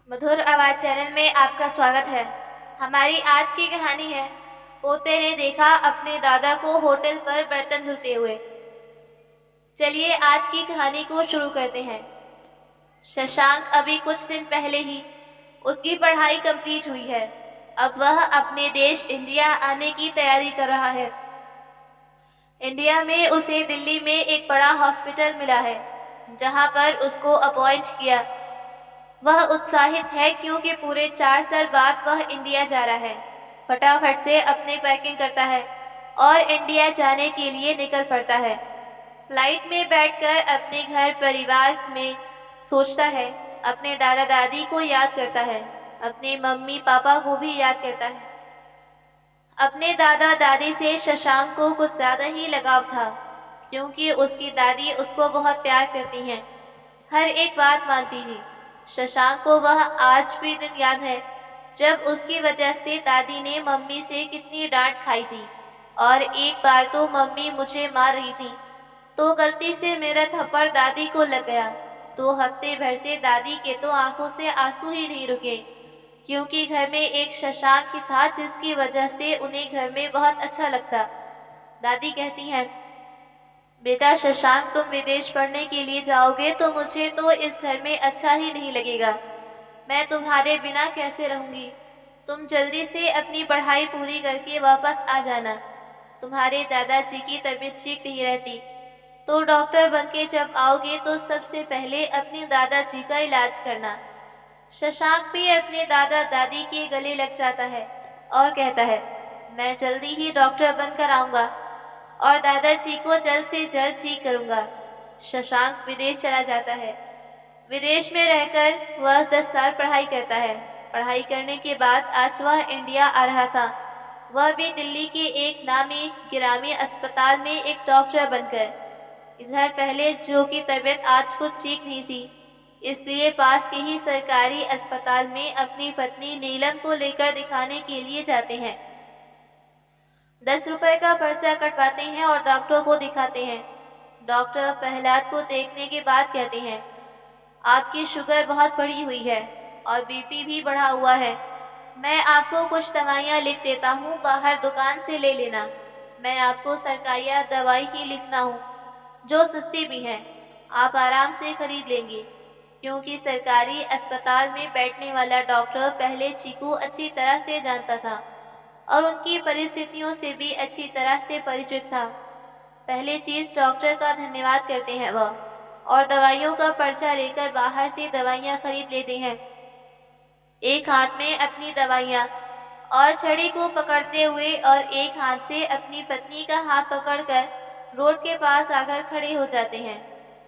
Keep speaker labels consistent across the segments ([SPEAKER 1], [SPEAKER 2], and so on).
[SPEAKER 1] मधुर आवाज चैनल में आपका स्वागत है। हमारी आज की कहानी है पोते ने देखा अपने दादा को होटल पर बर्तन धुलते हुए। चलिए आज की कहानी को शुरू करते हैं। शशांक अभी कुछ दिन पहले ही उसकी पढ़ाई कंप्लीट हुई है। अब वह अपने देश इंडिया आने की तैयारी कर रहा है। इंडिया में उसे दिल्ली में एक बड़ा हॉस्पिटल मिला है जहां पर उसको अपॉइंट किया। वह उत्साहित है क्योंकि पूरे 4 साल बाद वह इंडिया जा रहा है। फटाफट से अपनी पैकिंग करता है और इंडिया जाने के लिए निकल पड़ता है। फ्लाइट में बैठकर अपने घर परिवार में सोचता है, अपने दादा दादी को याद करता है, अपने मम्मी पापा को भी याद करता है। अपने दादा दादी से शशांक को कुछ ज़्यादा ही लगाव था क्योंकि उसकी दादी उसको बहुत प्यार करती हैं, हर एक बात मानती थी। शशांक को वह आज भी दिन याद है जब उसकी वजह से दादी ने मम्मी से कितनी डांट खाई थी। और एक बार तो मम्मी मुझे मार रही थी तो गलती से मेरा थप्पड़ दादी को लग गया। तो हफ्ते भर से दादी के तो आंखों से आंसू ही नहीं रुके क्योंकि घर में एक शशांक ही था जिसकी वजह से उन्हें घर में बहुत अच्छा लगता। दादी कहती हैं, बेटा शशांक, तुम विदेश पढ़ने के लिए जाओगे तो मुझे तो इस घर में अच्छा ही नहीं लगेगा। मैं तुम्हारे बिना कैसे रहूंगी। तुम जल्दी से अपनी पढ़ाई पूरी करके वापस आ जाना। तुम्हारे दादाजी की तबीयत ठीक नहीं रहती तो डॉक्टर बनके जब आओगे तो सबसे पहले अपने दादाजी का इलाज करना। शशांक भी अपने दादा दादी के गले लग जाता है और कहता है, मैं जल्दी ही डॉक्टर बनकर आऊंगा और दादाजी को जल्द से जल्द ठीक करूंगा। शशांक विदेश चला जाता है। विदेश में रहकर वह 10 साल पढ़ाई करता है। पढ़ाई करने के बाद आज वह इंडिया आ रहा था, वह भी दिल्ली के एक नामी गिरामी अस्पताल में एक डॉक्टर बनकर। इधर पहले जो की तबीयत आज कुछ ठीक नहीं थी, इसलिए पास के ही सरकारी अस्पताल में अपनी पत्नी नीलम को लेकर दिखाने के लिए जाते हैं। 10 रुपए का पर्चा कटवाते हैं और डॉक्टर को दिखाते हैं। डॉक्टर प्रहलाद को देखने के बाद कहते हैं, आपकी शुगर बहुत बढ़ी हुई है और बीपी भी बढ़ा हुआ है। मैं आपको कुछ दवाइयाँ लिख देता हूँ, बाहर दुकान से ले लेना। मैं आपको सरकारी दवाई ही लिखना हूँ जो सस्ती भी है, आप आराम से खरीद लेंगे। क्योंकि सरकारी अस्पताल में बैठने वाला डॉक्टर पहले चीकू अच्छी तरह से जानता था और उनकी परिस्थितियों से भी अच्छी तरह से परिचित था। पहली चीज डॉक्टर का धन्यवाद करते हैं वह, और दवाइयों का पर्चा लेकर बाहर से दवाइयाँ खरीद लेते हैं। एक हाथ में अपनी दवाइयाँ और छड़ी को पकड़ते हुए और एक हाथ से अपनी पत्नी का हाथ पकड़कर रोड के पास आकर खड़े हो जाते हैं।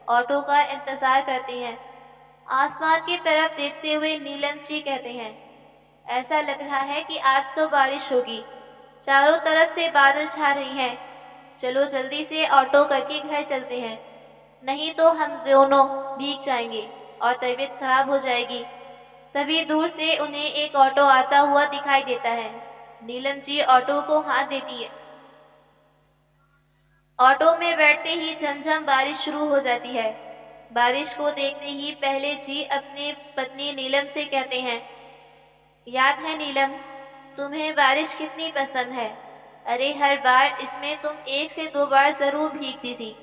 [SPEAKER 1] ऑटो का इंतजार करते हैं। आसमान की तरफ देखते हुए नीलम जी कहते हैं, ऐसा लग रहा है कि आज तो बारिश होगी। चारों तरफ से बादल छा रही हैं। चलो जल्दी से ऑटो करके घर चलते हैं, नहीं तो हम दोनों भीग जाएंगे और तबीयत खराब हो जाएगी। तभी दूर से उन्हें एक ऑटो आता हुआ दिखाई देता है। नीलम जी ऑटो को हाथ देती है। ऑटो में बैठते ही झमझम बारिश शुरू हो जाती है। बारिश को देखते ही पहले जी अपनी पत्नी नीलम से कहते हैं, याद है नीलम, तुम्हें बारिश कितनी पसंद है। अरे हर बार इसमें तुम 1 से 2 बार जरूर भीगती थी,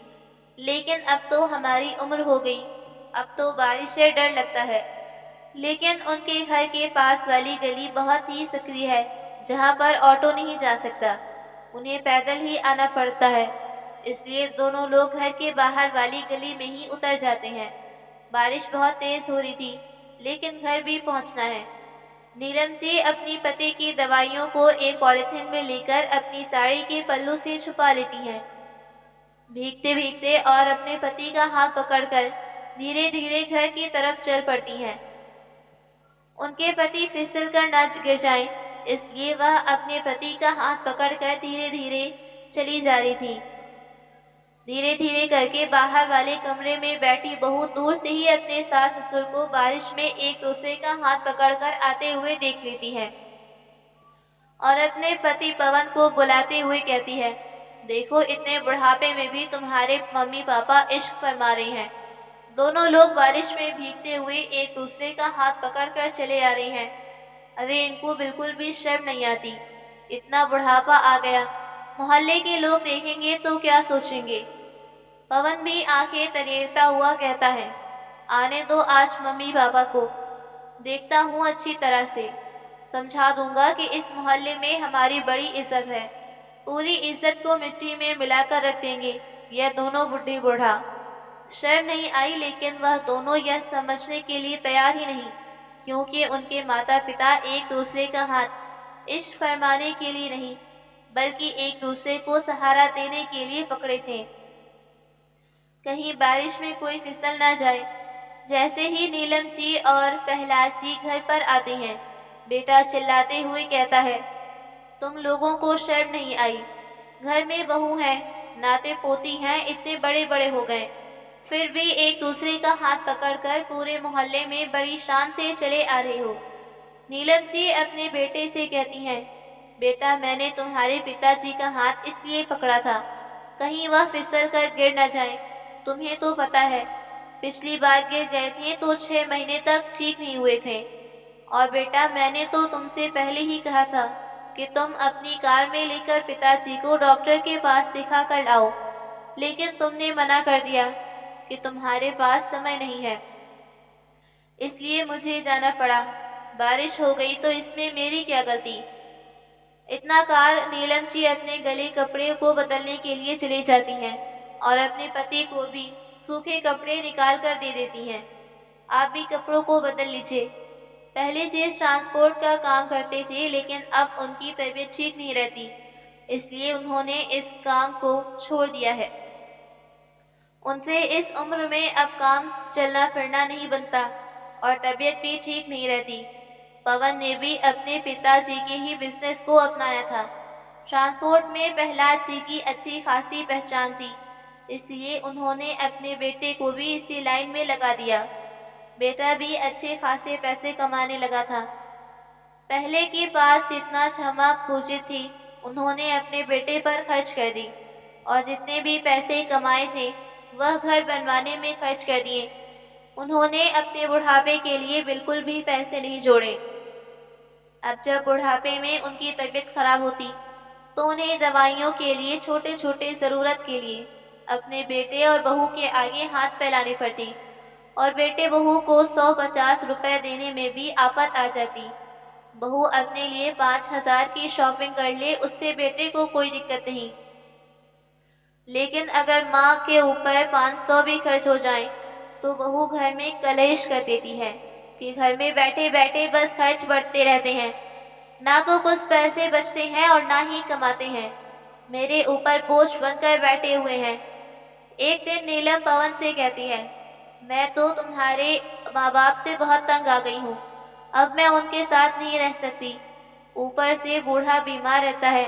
[SPEAKER 1] लेकिन अब तो हमारी उम्र हो गई, अब तो बारिश से डर लगता है। लेकिन उनके घर के पास वाली गली बहुत ही सक्रिय है जहाँ पर ऑटो नहीं जा सकता, उन्हें पैदल ही आना पड़ता है। इसलिए दोनों लोग घर के बाहर वाली गली में ही उतर जाते हैं। बारिश बहुत तेज हो रही थी लेकिन घर भी पहुँचना है। नीलम जी अपनी पति की दवाइयों को एक पॉलिथीन में लेकर अपनी साड़ी के पल्लू से छुपा लेती हैं। भीगते भीगते और अपने पति का हाथ पकड़कर धीरे धीरे घर की तरफ चल पड़ती हैं। उनके पति फिसल कर न गिर जाएं, इसलिए वह अपने पति का हाथ पकड़कर धीरे धीरे चली जा रही थी। धीरे धीरे करके बाहर वाले कमरे में बैठी बहू दूर से ही अपने सास ससुर को बारिश में एक दूसरे का हाथ पकड़कर आते हुए देख लेती है और अपने पति पवन को बुलाते हुए कहती है, देखो इतने बुढ़ापे में भी तुम्हारे मम्मी पापा इश्क फरमा रहे हैं। दोनों लोग बारिश में भीगते हुए एक दूसरे का हाथ पकड़कर चले आ रहे हैं। अरे इनको बिल्कुल भी शर्म नहीं आती, इतना बुढ़ापा आ गया, मोहल्ले के लोग देखेंगे तो क्या सोचेंगे। पवन भी आंखें तरेरता हुआ कहता है, आने दो आज मम्मी पापा को, देखता हूँ अच्छी तरह से, समझा दूंगा कि इस मोहल्ले में हमारी बड़ी इज्जत है, पूरी इज्जत को मिट्टी में मिलाकर रख देंगे यह दोनों बुढ़ी बूढ़ा। शर्म नहीं आई, लेकिन वह दोनों यह समझने के लिए तैयार ही नहीं, क्योंकि उनके माता पिता एक दूसरे का हाथ इश्क फरमाने के लिए नहीं, बल्कि एक दूसरे को सहारा देने के लिए पकड़े थे, कहीं बारिश में कोई फिसल ना जाए। जैसे ही नीलम जी और प्रहलाद जी घर पर आते हैं, बेटा चिल्लाते हुए कहता है, तुम लोगों को शर्म नहीं आई, घर में बहू है, नाते पोती हैं, इतने बड़े बड़े हो गए, फिर भी एक दूसरे का हाथ पकड़कर पूरे मोहल्ले में बड़ी शान से चले आ रहे हो। नीलम जी अपने बेटे से कहती हैं, बेटा मैंने तुम्हारे पिताजी का हाथ इसलिए पकड़ा था, कहीं वह फिसल कर गिर न जाए, तुम्हें तो पता है पिछली बार गिर गए थे तो 6 महीने तक ठीक नहीं हुए थे। और बेटा मैंने तो तुमसे पहले ही कहा था कि तुम अपनी कार में लेकर पिताजी को डॉक्टर के पास दिखा कर लाओ, लेकिन तुमने मना कर दिया कि तुम्हारे पास समय नहीं है, इसलिए मुझे जाना पड़ा। बारिश हो गई तो इसमें मेरी क्या गलती। इतना कार नीलम जी अपने गले कपड़े को बदलने के लिए चली जाती हैं और अपने पति को भी सूखे कपड़े निकाल कर दे देती हैं। आप भी कपड़ों को बदल लीजिए। पहले जिस ट्रांसपोर्ट का काम करते थे, लेकिन अब उनकी तबीयत ठीक नहीं रहती, इसलिए उन्होंने इस काम को छोड़ दिया है। उनसे इस उम्र में अब काम चलना फिरना नहीं बनता और तबीयत भी ठीक नहीं रहती। पवन ने भी अपने पिताजी के ही बिजनेस को अपनाया था। ट्रांसपोर्ट में प्रहलाद जी की अच्छी खासी पहचान थी, इसलिए उन्होंने अपने बेटे को भी इसी लाइन में लगा दिया। बेटा भी अच्छे खासे पैसे कमाने लगा था। पहले के पास जितना क्षमा पूंजी थी, उन्होंने अपने बेटे पर खर्च कर दी और जितने भी पैसे कमाए थे वह घर बनवाने में खर्च कर दिए। उन्होंने अपने बुढ़ापे के लिए बिल्कुल भी पैसे नहीं जोड़े। अब जब बुढ़ापे में उनकी तबीयत खराब होती तो उन्हें दवाइयों के लिए, छोटे छोटे ज़रूरत के लिए अपने बेटे और बहू के आगे हाथ फैलाने पड़ती और बेटे बहू को 100-50 रुपए देने में भी आफत आ जाती। बहू अपने लिए 5,000 की शॉपिंग कर ले, उससे बेटे को कोई दिक्कत नहीं, लेकिन अगर माँ के ऊपर 500 भी खर्च हो जाए तो बहू घर में कलेश कर देती है कि घर में बैठे बैठे बस खर्च बढ़ते रहते हैं, ना तो कुछ पैसे बचते हैं और ना ही कमाते हैं, मेरे ऊपर बोझ बनकर बैठे हुए हैं। एक दिन नीलम पवन से कहती है, मैं तो तुम्हारे माँ बाप से बहुत तंग आ गई हूँ, अब मैं उनके साथ नहीं रह सकती, ऊपर से बूढ़ा बीमार रहता है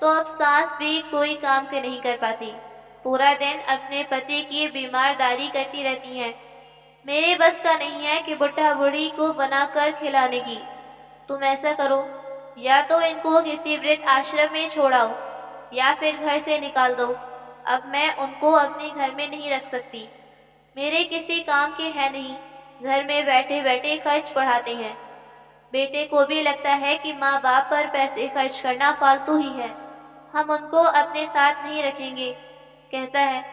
[SPEAKER 1] तो अब सास भी कोई काम के नहीं कर पाती, पूरा दिन अपने पति की बीमारदारी करती रहती हैं, मेरे बस का नहीं है कि बुढ़ा बूढ़ी को बनाकर खिलाने की। तुम ऐसा करो, या तो इनको किसी वृद्ध आश्रम में छोड़ाओ या फिर घर से निकाल दो, अब मैं उनको अपने घर में नहीं रख सकती, मेरे किसी काम के हैं नहीं, घर में बैठे बैठे खर्च बढ़ाते हैं। बेटे को भी लगता है कि माँ बाप पर पैसे खर्च करना फालतू ही है, हम उनको अपने साथ नहीं रखेंगे। कहता है,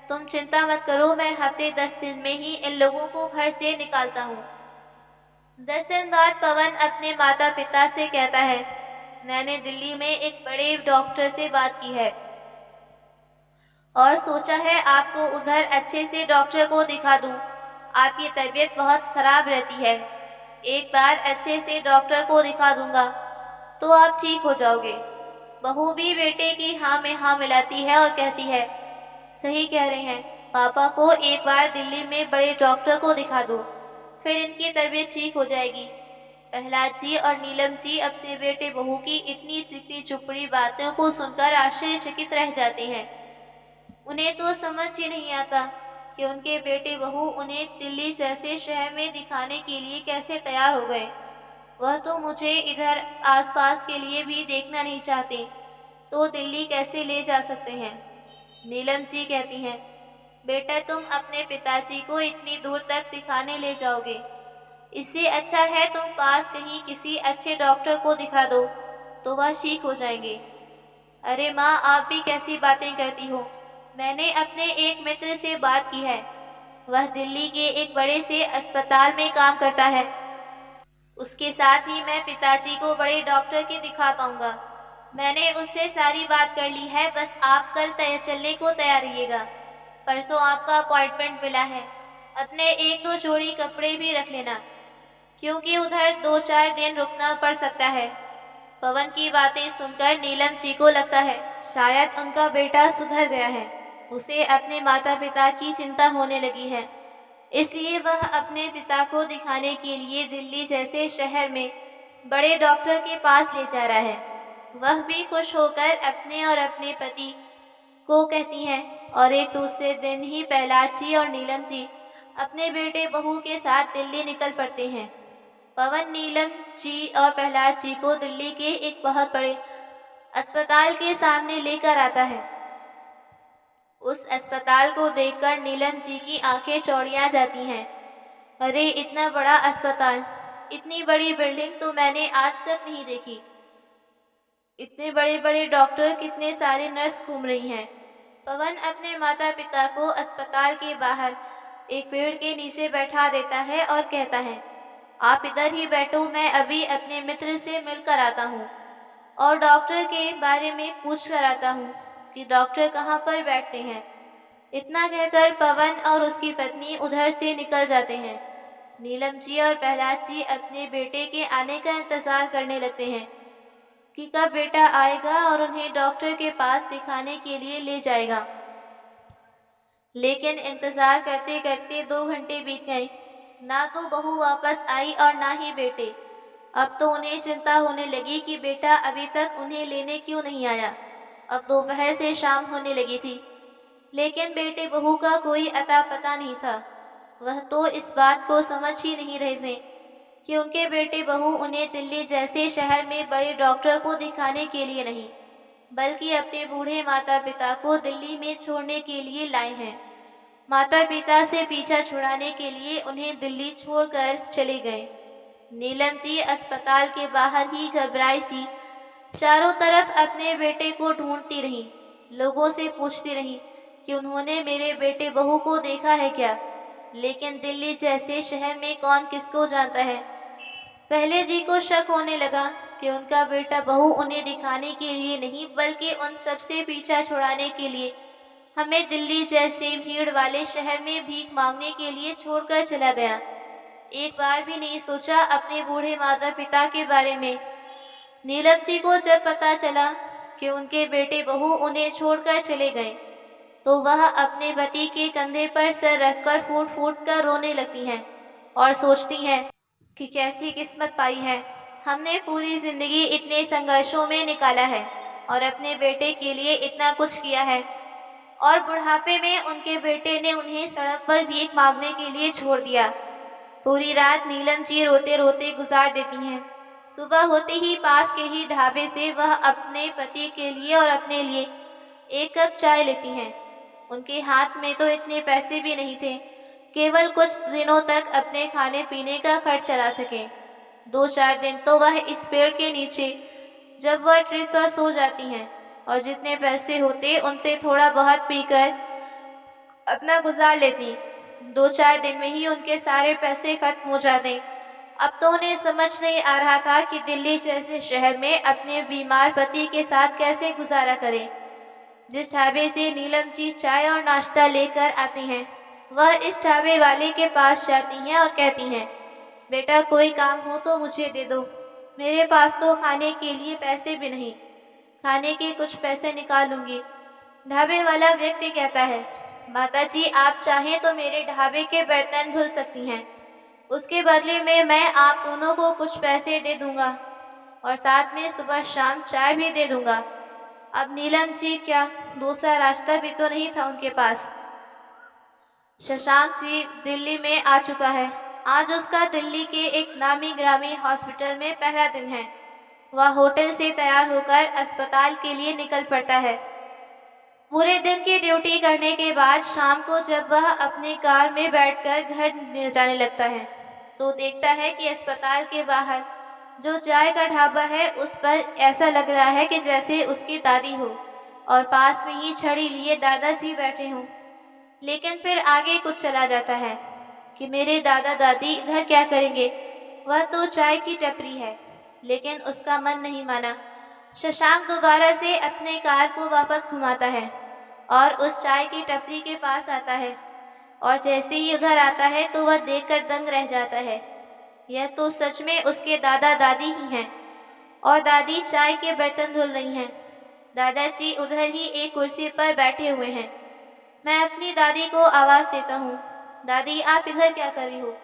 [SPEAKER 1] तुम चिंता मत करो, मैं हफ्ते 10 दिन में ही इन लोगों को घर से निकालता हूँ। 10 दिन बाद पवन अपने माता पिता से कहता है, मैंने दिल्ली में एक बड़े डॉक्टर से बात की है और सोचा है आपको उधर अच्छे से डॉक्टर को दिखा दूं, आपकी तबीयत बहुत खराब रहती है, एक बार अच्छे से डॉक्टर को दिखा दूंगा तो आप ठीक हो जाओगे। बहू भी बेटे की हाँ में हाँ मिलाती है और कहती है, सही कह रहे हैं, पापा को एक बार दिल्ली में बड़े डॉक्टर को दिखा दो, फिर इनकी तबीयत ठीक हो जाएगी। प्रहलाद जी और नीलम जी अपने बेटे बहू की इतनी चिकनी चुपड़ी बातों को सुनकर आश्चर्यचकित रह जाते हैं। उन्हें तो समझ ही नहीं आता कि उनके बेटे बहू उन्हें दिल्ली जैसे शहर में दिखाने के लिए कैसे तैयार हो गए। वह तो मुझे इधर आसपास के लिए भी देखना नहीं चाहते, तो दिल्ली कैसे ले जा सकते हैं। नीलम जी कहती हैं, बेटा, तुम अपने पिताजी को इतनी दूर तक दिखाने ले जाओगे, इससे अच्छा है तुम पास कहीं किसी अच्छे डॉक्टर को दिखा दो, तो वह ठीक हो जाएंगे। अरे माँ, आप भी कैसी बातें करती हो। मैंने अपने एक मित्र से बात की है, वह दिल्ली के एक बड़े से अस्पताल में काम करता है। उसके साथ ही मैं पिताजी को बड़े डॉक्टर के दिखा पाऊंगा। मैंने उससे सारी बात कर ली है, बस आप कल चलने को तैयार रहिएगा। परसों आपका अपॉइंटमेंट मिला है। अपने एक दो जोड़ी कपड़े भी रख लेना, क्योंकि उधर 2-4 दिन रुकना पड़ सकता है। पवन की बातें सुनकर नीलम जी को लगता है शायद उनका बेटा सुधर गया है। उसे अपने माता पिता की चिंता होने लगी है, इसलिए वह अपने पिता को दिखाने के लिए दिल्ली जैसे शहर में बड़े डॉक्टर के पास ले जा रहा है। वह भी खुश होकर अपने और अपने पति को कहती हैं और एक दूसरे दिन ही प्रहलाद जी और नीलम जी अपने बेटे बहू के साथ दिल्ली निकल पड़ते हैं। पवन नीलम जी और प्रहलाद जी को दिल्ली के एक बहुत बड़े अस्पताल के सामने लेकर आता है। उस अस्पताल को देखकर नीलम जी की आंखें चौड़िया जाती हैं। अरे, इतना बड़ा अस्पताल, इतनी बड़ी बिल्डिंग तो मैंने आज तक नहीं देखी। इतने बड़े बड़े डॉक्टर, कितने सारे नर्स घूम रही हैं। पवन अपने माता पिता को अस्पताल के बाहर एक पेड़ के नीचे बैठा देता है और कहता है, आप इधर ही बैठो, मैं अभी अपने मित्र से मिलकर आता हूँ और डॉक्टर के बारे में पूछ कर आता हूँ कि डॉक्टर कहाँ पर बैठते हैं। इतना कहकर पवन और उसकी पत्नी उधर से निकल जाते हैं। नीलम जी और प्रहलाद जी अपने बेटे के आने का इंतजार करने लगते हैं कि कब बेटा आएगा और उन्हें डॉक्टर के पास दिखाने के लिए ले जाएगा। लेकिन इंतजार करते करते 2 घंटे बीत गए। ना तो बहू वापस आई और ना ही बेटे। अब तो उन्हें चिंता होने लगी कि बेटा अभी तक उन्हें लेने क्यों नहीं आया। अब दोपहर से शाम होने लगी थी, लेकिन बेटे बहू का कोई अता पता नहीं था। वह तो इस बात को समझ ही नहीं रहे थे कि उनके बेटे बहू उन्हें दिल्ली जैसे शहर में बड़े डॉक्टर को दिखाने के लिए नहीं, बल्कि अपने बूढ़े माता पिता को दिल्ली में छोड़ने के लिए लाए हैं। माता पिता से पीछा छुड़ाने के लिए उन्हें दिल्ली छोड़कर चले गए। नीलम जी अस्पताल के बाहर ही घबराई सी चारों तरफ अपने बेटे को ढूंढती रही। लोगों से पूछती रही कि उन्होंने मेरे बेटे बहू को देखा है क्या, लेकिन दिल्ली जैसे शहर में कौन किसको जानता है। पहले जी को शक होने लगा कि उनका बेटा बहू उन्हें दिखाने के लिए नहीं, बल्कि उन सबसे पीछा छुड़ाने के लिए हमें दिल्ली जैसे भीड़ वाले शहर में भीख मांगने के लिए छोड़कर चला गया। एक बार भी नहीं सोचा अपने बूढ़े माता पिता के बारे में। नीलम जी को जब पता चला कि उनके बेटे बहू उन्हें छोड़कर चले गए, तो वह अपने पति के कंधे पर सर रखकर फूट फूट कर रोने लगती हैं और सोचती हैं कि कैसी किस्मत पाई है। हमने पूरी जिंदगी इतने संघर्षों में निकाला है और अपने बेटे के लिए इतना कुछ किया है, और बुढ़ापे में उनके बेटे ने उन्हें सड़क पर भीख मांगने के लिए छोड़ दिया। पूरी रात नीलम जी रोते रोते गुजार देती हैं। सुबह होते ही पास के ही ढाबे से वह अपने पति के लिए और अपने लिए 1 कप चाय लेती हैं। उनके हाथ में तो इतने पैसे भी नहीं थे, केवल कुछ दिनों तक अपने खाने पीने का खर्च चला सकें। 2-4 दिन तो वह इस पेड़ के नीचे जब वह ट्रिप पर सो जाती हैं और जितने पैसे होते उनसे थोड़ा बहुत पीकर अपना गुजार लेती। 2-4 दिन में ही उनके सारे पैसे खत्म हो जाते। अब तो उन्हें समझ नहीं आ रहा था कि दिल्ली जैसे शहर में अपने बीमार पति के साथ कैसे गुजारा करें। जिस ढाबे से नीलम जी चाय और नाश्ता लेकर आते हैं, वह इस ढाबे वाले के पास जाती हैं और कहती हैं, बेटा कोई काम हो तो मुझे दे दो, मेरे पास तो खाने के लिए पैसे भी नहीं, खाने के कुछ पैसे निकालूंगी। ढाबे वाला व्यक्ति कहता है, माता जी आप चाहें तो मेरे ढाबे के बर्तन धुल सकती हैं, उसके बदले में मैं आप दोनों को कुछ पैसे दे दूंगा और साथ में सुबह शाम चाय भी दे दूंगा। अब नीलम जी क्या, दूसरा रास्ता भी तो नहीं था उनके पास। शशांक जी दिल्ली में आ चुका है। आज उसका दिल्ली के एक नामी ग्रामी हॉस्पिटल में पहला दिन है। वह होटल से तैयार होकर अस्पताल के लिए निकल पड़ता है। पूरे दिन की ड्यूटी करने के बाद शाम को जब वह अपनी कार में बैठकर घर जाने लगता है तो देखता है कि अस्पताल के बाहर जो चाय का ढाबा है उस पर ऐसा लग रहा है कि जैसे उसकी दादी हो और पास में ही छड़ी लिए दादाजी बैठे हों। लेकिन फिर आगे कुछ चला जाता है कि मेरे दादा दादी इधर क्या करेंगे, वह तो चाय की टपरी है। लेकिन उसका मन नहीं माना। शशांक दोबारा से अपने कार को वापस घुमाता है और उस चाय की टपरी के पास आता है और जैसे ही उधर आता है तो वह देखकर दंग रह जाता है। यह तो सच में उसके दादा दादी ही हैं और दादी चाय के बर्तन धुल रही हैं। दादाजी उधर ही एक कुर्सी पर बैठे हुए हैं। मैं अपनी दादी को आवाज़ देता हूँ, दादी आप इधर क्या कर रही हो?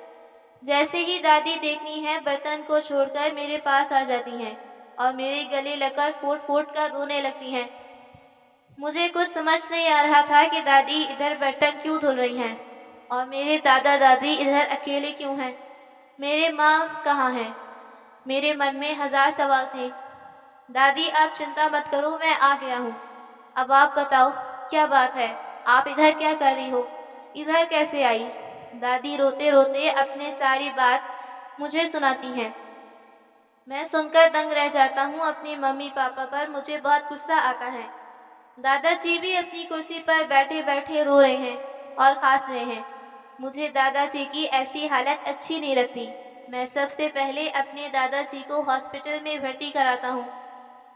[SPEAKER 1] जैसे ही दादी देखनी है बर्तन को छोड़कर मेरे पास आ जाती हैं और मेरे गले लगकर फूट फूट कर रोने लगती हैं। मुझे कुछ समझ नहीं आ रहा था कि दादी इधर बर्तन क्यों धुल रही हैं और मेरे दादा दादी इधर अकेले क्यों हैं। मेरे माँ कहाँ हैं? मेरे मन में हजार सवाल थे। दादी आप चिंता मत करो, मैं आ गया हूँ। अब आप बताओ क्या बात है, आप इधर क्या कर रही हो, इधर कैसे आई? दादी रोते रोते अपनी सारी बात मुझे सुनाती हैं। मैं सुनकर दंग रह जाता हूँ। अपनी मम्मी पापा पर मुझे बहुत गुस्सा आता है। दादाजी भी अपनी कुर्सी पर बैठे बैठे रो रहे हैं और खांस रहे हैं। मुझे दादाजी की ऐसी हालत अच्छी नहीं लगती। मैं सबसे पहले अपने दादाजी को हॉस्पिटल में भर्ती कराता हूँ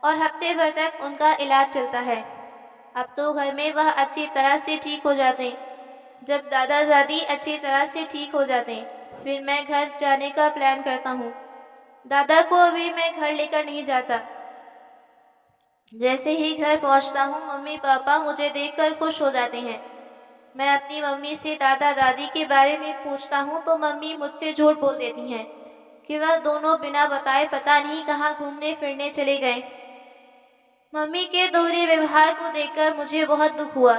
[SPEAKER 1] और हफ्ते भर तक उनका इलाज चलता है। अब तो घर में वह अच्छी तरह से ठीक हो जाते हैं। जब दादा दादी अच्छी तरह से ठीक हो जाते हैं फिर मैं घर जाने का प्लान करता हूँ। दादा को अभी मैं घर लेकर नहीं जाता। जैसे ही घर पहुँचता हूँ मम्मी पापा मुझे देखकर खुश हो जाते हैं। मैं अपनी मम्मी से दादा दादी के बारे में पूछता हूँ तो मम्मी मुझसे झूठ बोल देती हैं कि वह दोनों बिना बताए पता नहीं कहाँ घूमने फिरने चले गए। मम्मी के दोहरे व्यवहार को देखकर मुझे बहुत दुख हुआ।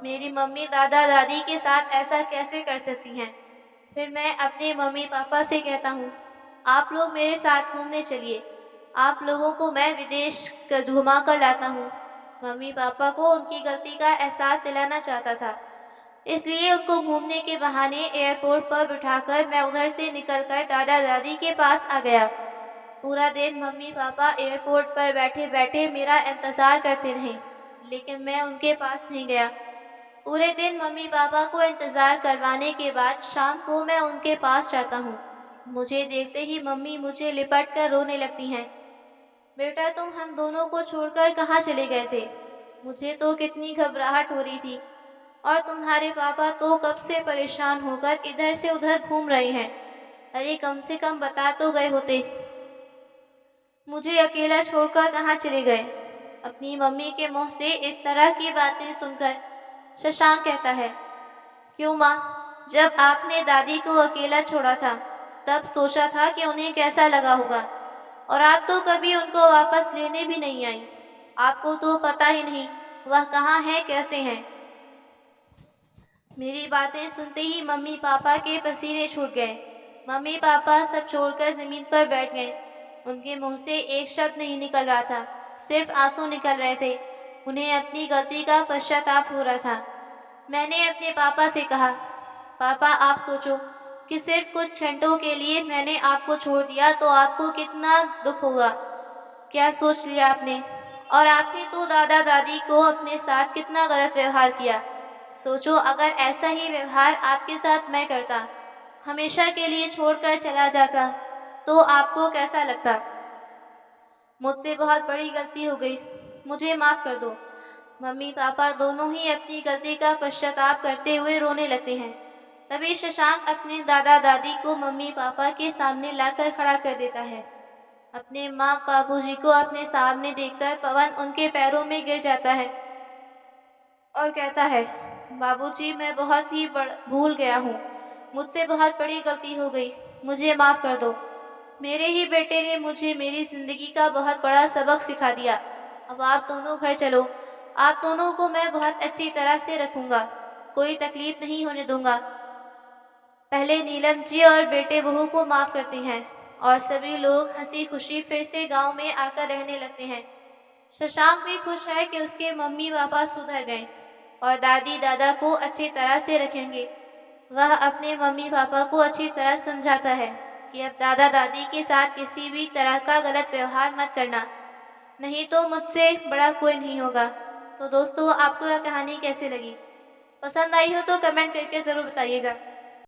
[SPEAKER 1] मेरी मम्मी दादा दादी के साथ ऐसा कैसे कर सकती हैं। फिर मैं अपने मम्मी पापा से कहता हूँ, आप लोग मेरे साथ घूमने चलिए, आप लोगों को मैं विदेश घुमा कर लाता हूँ। मम्मी पापा को उनकी गलती का एहसास दिलाना चाहता था, इसलिए उनको घूमने के बहाने एयरपोर्ट पर बिठाकर मैं उधर से निकलकर दादा दादी के पास आ गया। पूरा दिन मम्मी पापा एयरपोर्ट पर बैठे बैठे मेरा इंतज़ार करते रहे, लेकिन मैं उनके पास नहीं गया। पूरे दिन मम्मी पापा को इंतज़ार करवाने के बाद शाम को मैं उनके पास जाता हूँ। मुझे देखते ही मम्मी मुझे लिपट कर रोने लगती हैं। बेटा तुम हम दोनों को छोड़कर कहाँ चले गए थे? मुझे तो कितनी घबराहट हो रही थी और तुम्हारे पापा तो कब से परेशान होकर इधर से उधर घूम रहे हैं। अरे कम से कम बता तो गए होते, मुझे अकेला छोड़कर कहाँ चले गए? अपनी मम्मी के मुंह से इस तरह की बातें सुनकर शशांक कहता है, क्यों माँ, जब आपने दादी को अकेला छोड़ा था तब सोचा था कि उन्हें कैसा लगा होगा, और आप तो कभी उनको वापस लेने भी नहीं आई। आपको तो पता ही नहीं वह कहाँ है, कैसे हैं। मेरी बातें सुनते ही मम्मी पापा के पसीने छूट गए। मम्मी पापा सब छोड़कर जमीन पर बैठ गए। उनके मुंह से एक शब्द नहीं निकल रहा था, सिर्फ आंसू निकल रहे थे। उन्हें अपनी गलती का पश्चाताप हो रहा था। मैंने अपने पापा से कहा, पापा आप सोचो कि सिर्फ कुछ घंटों के लिए मैंने आपको छोड़ दिया तो आपको कितना दुख होगा। क्या सोच लिया आपने? और आपने तो दादा दादी को अपने साथ कितना गलत व्यवहार किया। सोचो अगर ऐसा ही व्यवहार आपके साथ मैं करता, हमेशा के लिए छोड़कर चला जाता, तो आपको कैसा लगता। मुझसे बहुत बड़ी गलती हो गई, मुझे माफ़ कर दो। मम्मी पापा दोनों ही अपनी गलती का पश्चाताप करते हुए रोने लगते हैं। तभी शशांक अपने दादा दादी को मम्मी पापा के सामने लाकर खड़ा कर देता है। अपने माँ बाबूजी को अपने सामने देखकर पवन उनके पैरों में गिर जाता है और कहता है, बाबूजी मैं बहुत ही भूल गया हूँ, मुझसे बहुत बड़ी गलती हो गई, मुझे माफ़ कर दो। मेरे ही बेटे ने मुझे मेरी ज़िंदगी का बहुत बड़ा सबक सिखा दिया। अब आप दोनों घर चलो, आप दोनों को मैं बहुत अच्छी तरह से रखूँगा, कोई तकलीफ़ नहीं होने दूँगा। पहले नीलम जी और बेटे बहू को माफ़ करते हैं और सभी लोग हंसी खुशी फिर से गांव में आकर रहने लगते हैं। शशांक भी खुश है कि उसके मम्मी पापा सुधर गए और दादी दादा को अच्छी तरह से रखेंगे। वह अपने मम्मी पापा को अच्छी तरह समझाता है कि अब दादा दादी के साथ किसी भी तरह का गलत व्यवहार मत करना, नहीं तो मुझसे बड़ा कोई नहीं होगा। तो दोस्तों, आपको यह कहानी कैसी लगी? पसंद आई हो तो कमेंट करके ज़रूर बताइएगा।